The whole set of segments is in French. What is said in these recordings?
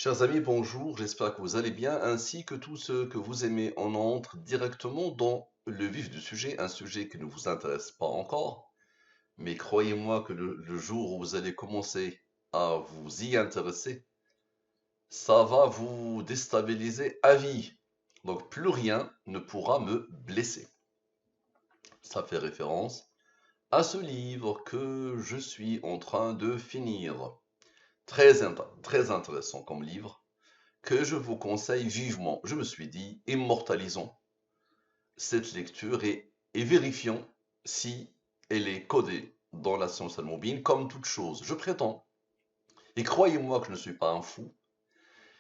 Chers amis, bonjour, j'espère que vous allez bien, ainsi que tous ceux que vous aimez. On entre directement dans le vif du sujet, un sujet qui ne vous intéresse pas encore, mais croyez-moi que le jour où vous allez commencer à vous y intéresser, ça va vous déstabiliser à vie. Donc plus rien ne pourra me blesser. Ça fait référence à ce livre que je suis en train de finir. Très intéressant comme livre que je vous conseille vivement. Je me suis dit, immortalisons cette lecture et vérifions si elle est codée dans la science al-Mubin comme toute chose. Je prétends, et croyez-moi que je ne suis pas un fou,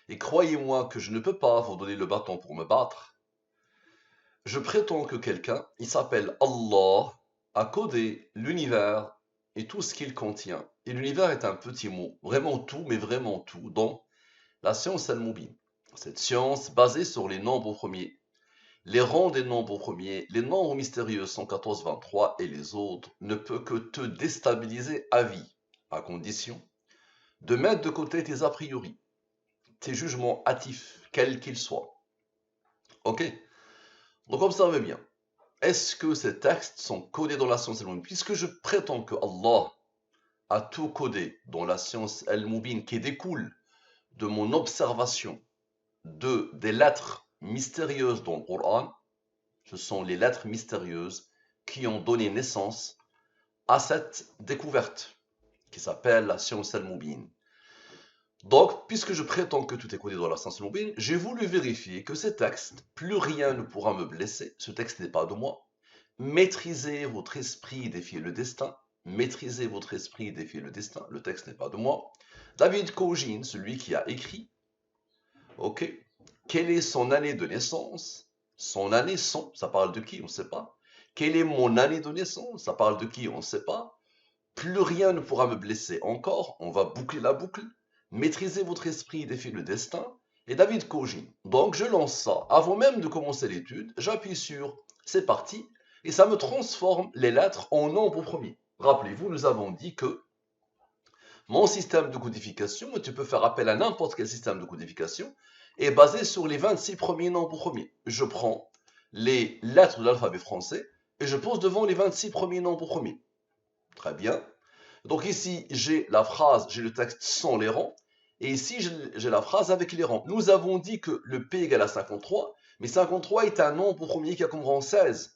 et croyez-moi que je ne peux pas vous donner le bâton pour me battre. Je prétends que quelqu'un, il s'appelle Allah, a codé l'univers et tout ce qu'il contient. Et l'univers est un petit mot, vraiment tout, mais vraiment tout, dans la science al-Mubin. Cette science basée sur les nombres premiers, les rangs des nombres premiers, les nombres mystérieux 114, 23 et les autres ne peut que te déstabiliser à vie, à condition de mettre de côté tes a priori, tes jugements hâtifs, quels qu'ils soient. Ok? Donc observez bien. Est-ce que ces textes sont codés dans la science al-Mubin? Puisque je prétends que Allah a tout codé dans la science al-Mubin qui découle de mon observation des lettres mystérieuses dans le Coran, ce sont les lettres mystérieuses qui ont donné naissance à cette découverte qui s'appelle la science al-Mubin. Donc, puisque je prétends que tout est codé dans la science al-Mubin, j'ai voulu vérifier que ces textes, plus rien ne pourra me blesser, ce texte n'est pas de moi. Maîtrisez votre esprit, défiez le destin. Maîtrisez votre esprit, défiez le destin. Le texte n'est pas de moi. David Kojin, celui qui a écrit, ok, quelle est son année de naissance? Son année ça parle de qui? On ne sait pas. Quelle est mon année de naissance? Ça parle de qui? On ne sait pas. Plus rien ne pourra me blesser encore. On va boucler la boucle. Maîtrisez votre esprit, défiez le destin. Et David Kojin. Donc je lance ça. Avant même de commencer l'étude, j'appuie sur c'est parti. Et ça me transforme les lettres en nombres premiers. Rappelez-vous, nous avons dit que mon système de codification, et tu peux faire appel à n'importe quel système de codification, est basé sur les 26 premiers nombres premiers. Je prends les lettres de l'alphabet français et je pose devant les 26 premiers nombres premiers. Très bien. Donc ici, j'ai la phrase, j'ai le texte sans les rangs. Et ici, j'ai la phrase avec les rangs. Nous avons dit que le P égale à 53, mais 53 est un nombre premier qui a comme rang 16.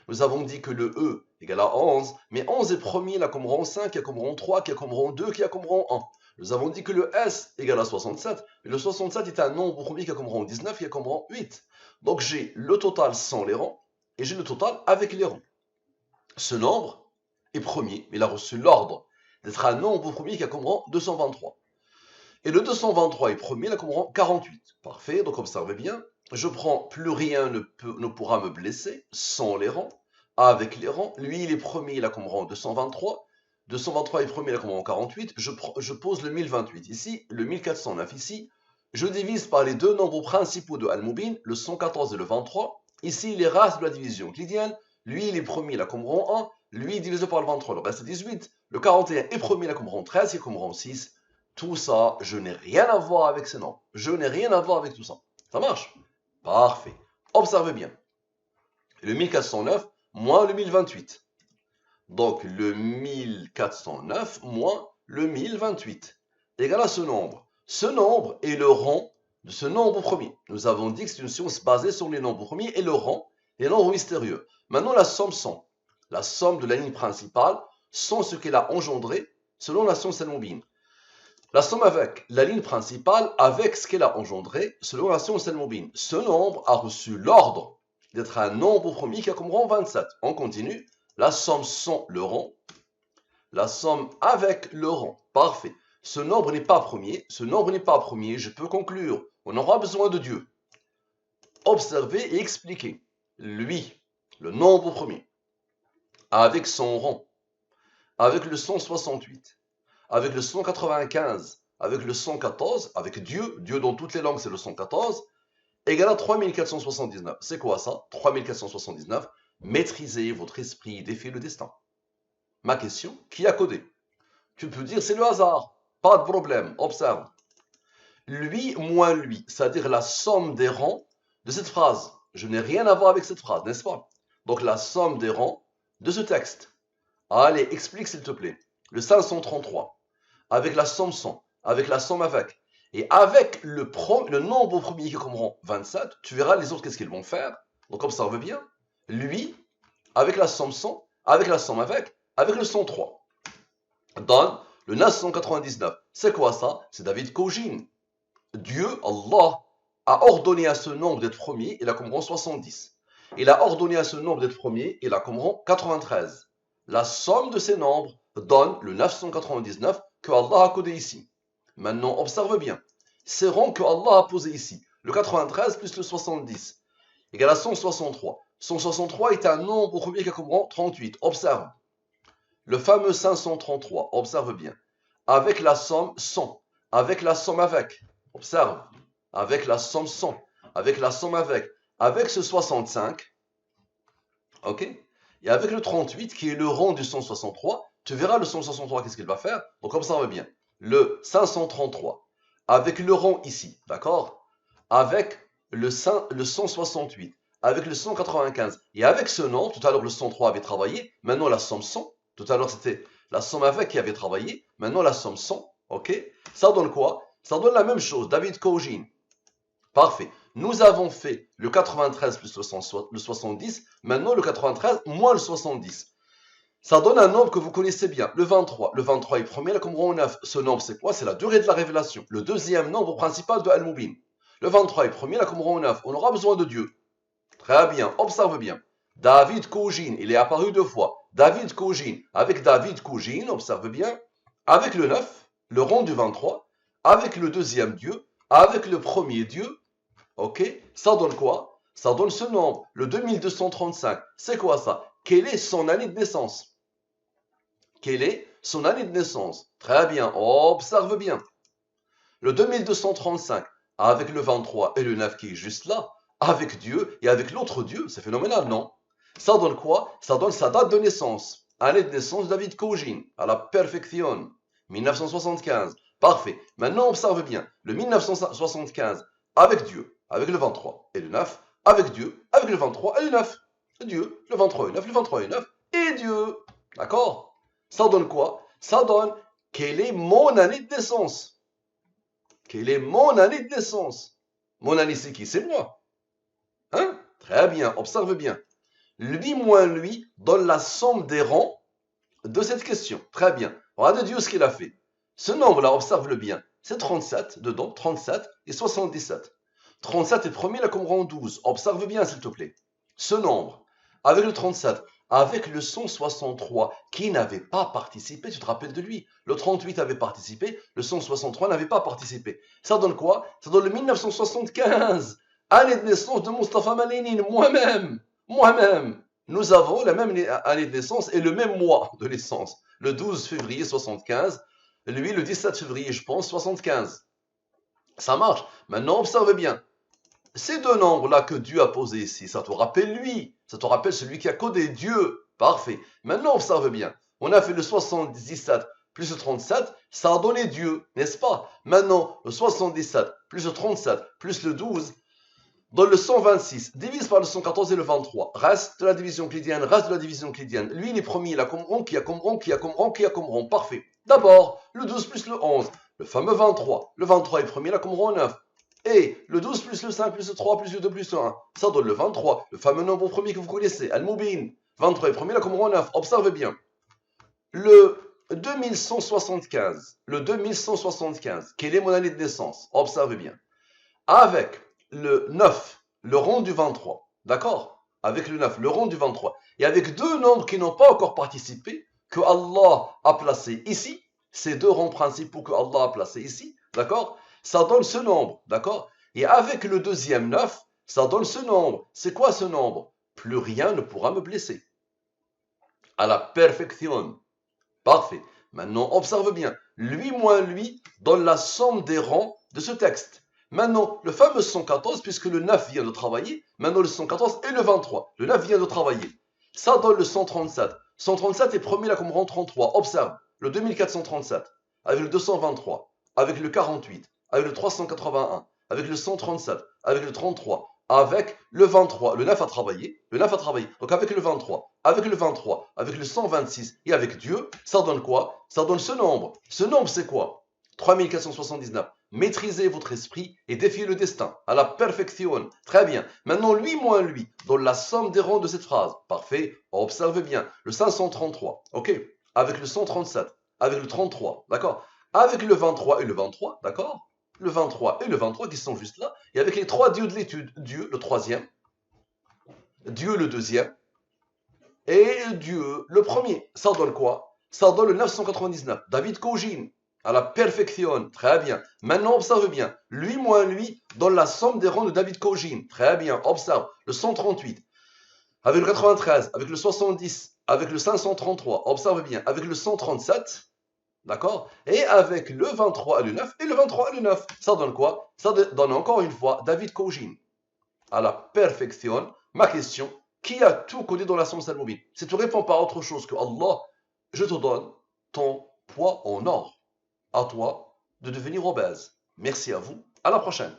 Nous avons dit que le E égale à 11, mais 11 est premier, il a comme rang 5, qui a comme rang 3, qui a comme rang 2, qui a comme rang 1. Nous avons dit que le S égale à 67, mais le 67 est un nombre premier qui a comme rang 19, qui a comme rang 8. Donc j'ai le total sans les rangs, et j'ai le total avec les rangs. Ce nombre est premier, mais il a reçu l'ordre d'être un nombre premier qui a comme rang 223. Et le 223 est premier, il a comme rang 48. Parfait, donc observez bien. Je prends plus rien ne pourra me blesser sans les rangs. Avec les rangs, lui il est premier, il a comme rang 223. 223 est premier, il a comme rang 48. Je pose le 1028 ici, le 1409 ici. Je divise par les deux nombres principaux de Al-Mubin, le 114 et le 23. Ici, les races de la division euclidienne. Lui, il est premier, il a comme rang 1. Lui, divisé par le 23, le reste est 18. Le 41 est premier, il a comme rang 13, il a comme rang 6. Tout ça, je n'ai rien à voir avec ces nombres. Je n'ai rien à voir avec tout ça. Ça marche? Parfait. Observez bien. Le 1409 moins le 1028. Donc le 1409 moins le 1028 égale à ce nombre. Ce nombre est le rang de ce nombre premier. Nous avons dit que c'est une science basée sur les nombres premiers et le rang, les nombres mystérieux. Maintenant, la somme sont la somme de la ligne principale sans ce qu'elle a engendré selon la science al-Mubin. La somme avec la ligne principale avec ce qu'elle a engendré selon la science al-Mubin. Ce nombre a reçu l'ordre d'être un nombre premier qui a comme rang 27. On continue. La somme sans le rang. La somme avec le rang. Parfait. Ce nombre n'est pas premier. Ce nombre n'est pas premier. Je peux conclure. On aura besoin de Dieu. Observer et expliquer. Lui, le nombre premier, avec son rang, avec le 168, avec le 195, avec le 114, avec Dieu, Dieu dans toutes les langues c'est le 114, égale à 3479. C'est quoi ça? 3479. Maîtrisez votre esprit, défiez le destin. Ma question, qui a codé? Tu peux dire c'est le hasard. Pas de problème, observe. Lui moins lui, c'est-à-dire la somme des rangs de cette phrase. Je n'ai rien à voir avec cette phrase, n'est-ce pas? Donc la somme des rangs de ce texte. Allez, explique s'il te plaît. Le 533, avec la somme 100, avec la somme avec, et avec le nombre premier qui est comme rang 27, tu verras les autres qu'est-ce qu'ils vont faire. Donc observe bien. Lui, avec la somme 100, avec la somme avec le 103, donne le 999. C'est quoi ça? C'est David Cogine. Dieu, Allah, a ordonné à ce nombre d'être premier, il a comme rang 70. Il a ordonné à ce nombre d'être premier, il a comme rang 93. La somme de ces nombres donne le 999 que Allah a codé ici. Maintenant, observe bien. Ces rangs que Allah a posés ici, le 93 plus le 70, égale à 163. 163 est un nombre premier qui a comme rang 38. Observe. Le fameux 533, observe bien. Avec la somme 100, avec la somme avec, observe, avec la somme 100, avec la somme avec ce 65, ok? Et avec le 38 qui est le rang du 163, tu verras le 163, qu'est-ce qu'il va faire? Donc observe bien, le 533, avec le rang ici, d'accord? Avec le 168, avec le 195, et avec ce nombre, tout à l'heure le 103 avait travaillé, maintenant la somme 100, tout à l'heure c'était la somme avec qui avait travaillé, maintenant la somme 100, ok? Ça donne quoi? Ça donne la même chose, David Cogine. Parfait. Nous avons fait le 93 plus le 70, maintenant le 93 moins le 70. Ça donne un nombre que vous connaissez bien, le 23. Le 23 est premier, là comme rang 9. Ce nombre, c'est quoi? C'est la durée de la révélation, le deuxième nombre principal de Al-Mubin. Le 23 est premier, là comme rang 9. On aura besoin de Dieu. Très bien, observe bien. David Cogine, il est apparu deux fois. David Cogine, avec David Cogine, observe bien, avec le 9, le rang du 23, avec le deuxième Dieu, avec le premier Dieu, ok? Ça donne quoi? Ça donne ce nombre, le 2235. C'est quoi ça? Quelle est son année de naissance? Quelle est son année de naissance? Très bien, observe bien. Le 2235, avec le 23 et le 9 qui est juste là, avec Dieu et avec l'autre Dieu, c'est phénoménal, non? Ça donne quoi? Ça donne sa date de naissance. Année de naissance de David Cogine, à la perfection, 1975. Parfait. Maintenant, observe bien. Le 1975, avec Dieu, avec le 23 et le 9, avec Dieu, avec le 23 et le 9. Dieu, le 23 et le 9, le 23 et le 9, et Dieu. D'accord? Ça donne quoi? Ça donne quelle est mon année de naissance? Quelle est mon année de naissance? Mon année, c'est qui? C'est moi. Hein? Très bien, observe bien. Lui moins lui donne la somme des rangs de cette question. Très bien. Regarde Dieu ce qu'il a fait. Ce nombre-là, observe-le bien. C'est 37 dedans, 37 et 77. 37 est premier là comme rang 12. Observe bien s'il te plaît. Ce nombre, avec le 37, avec le 163 qui n'avait pas participé, tu te rappelles de lui. Le 38 avait participé, le 163 n'avait pas participé. Ça donne quoi? Ça donne le 1975. Année de naissance de Mustafa Malénine, moi-même. Moi-même. Nous avons la même année de naissance et le même mois de naissance. Le 12 février 75. Lui, le 17 février, je pense, 75. Ça marche. Maintenant, observe bien. Ces deux nombres-là que Dieu a posés ici, ça te rappelle lui. Ça te rappelle celui qui a codé Dieu. Parfait. Maintenant, observe bien. On a fait le 77 plus le 37, ça a donné Dieu, n'est-ce pas? Maintenant, le 77 plus le 37 plus le 12 donne le 126. Divise par le 114 et le 23. Reste de la division clédienne, reste de la division clédienne. Lui, il est premier, il a comme rang, qui a comme rang, qui a comme rang, qui a comme rang. Parfait. D'abord, le 12 plus le 11. Le fameux 23. Le 23 est premier, il a comme rang 9. Et le 12 plus le 5 plus le 3 plus le 2 plus le 1, ça donne le 23, le fameux nombre premier que vous connaissez, Al-Mubin. 23 est premier, là comme rang 9. Observez bien. Le 2175, quelle est mon année de naissance? Observez bien. Avec le 9, le rond du 23, d'accord? Avec le 9, le rond du 23, et avec deux nombres qui n'ont pas encore participé, que Allah a placé ici, ces deux rangs principaux que Allah a placés ici, d'accord? Ça donne ce nombre, d'accord? Et avec le deuxième 9, ça donne ce nombre. C'est quoi ce nombre? Plus rien ne pourra me blesser. À la perfection. Parfait. Maintenant, observe bien. Lui moins lui donne la somme des rangs de ce texte. Maintenant, le fameux 114, puisque le 9 vient de travailler, maintenant le 114 et le 23. Le 9 vient de travailler. Ça donne le 137. 137 est premier là comme rang 33. Observe, le 2437, avec le 223, avec le 48, avec le 381, avec le 137, avec le 33, avec le 23, le 9 à travailler, le 9 à travailler. Donc avec le 23, avec le 23, avec le 126 et avec Dieu, ça donne quoi? Ça donne ce nombre. Ce nombre, c'est quoi? 3479. Maîtrisez votre esprit et défiez le destin à la perfection. Très bien. Maintenant, lui moins lui donne la somme des rangs de cette phrase. Parfait. Observez bien. Le 533, ok? Avec le 137, avec le 33, d'accord? Avec le 23 et le 23, d'accord? Le 23 et le 23 qui sont juste là, et avec les trois dieux de l'étude, Dieu le troisième, Dieu le deuxième, et Dieu le premier. Ça donne quoi? Ça donne le 999. David Kojin, à la perfection. Très bien. Maintenant, observe bien. Lui moins lui donne la somme des rangs de David Kojin. Très bien. Observe. Le 138. Avec le 93. Avec le 70. Avec le 533. Observe bien. Avec le 137. D'accord? Et avec le 23 et le 9. Et le 23 et le 9. Ça donne quoi? Ça donne encore une fois David Kojin. À la perfection. Ma question, qui a tout codé dans la science al-mobile? Si tu réponds pas à autre chose que Allah, je te donne ton poids en or. À toi de devenir obèse. Merci à vous. À la prochaine.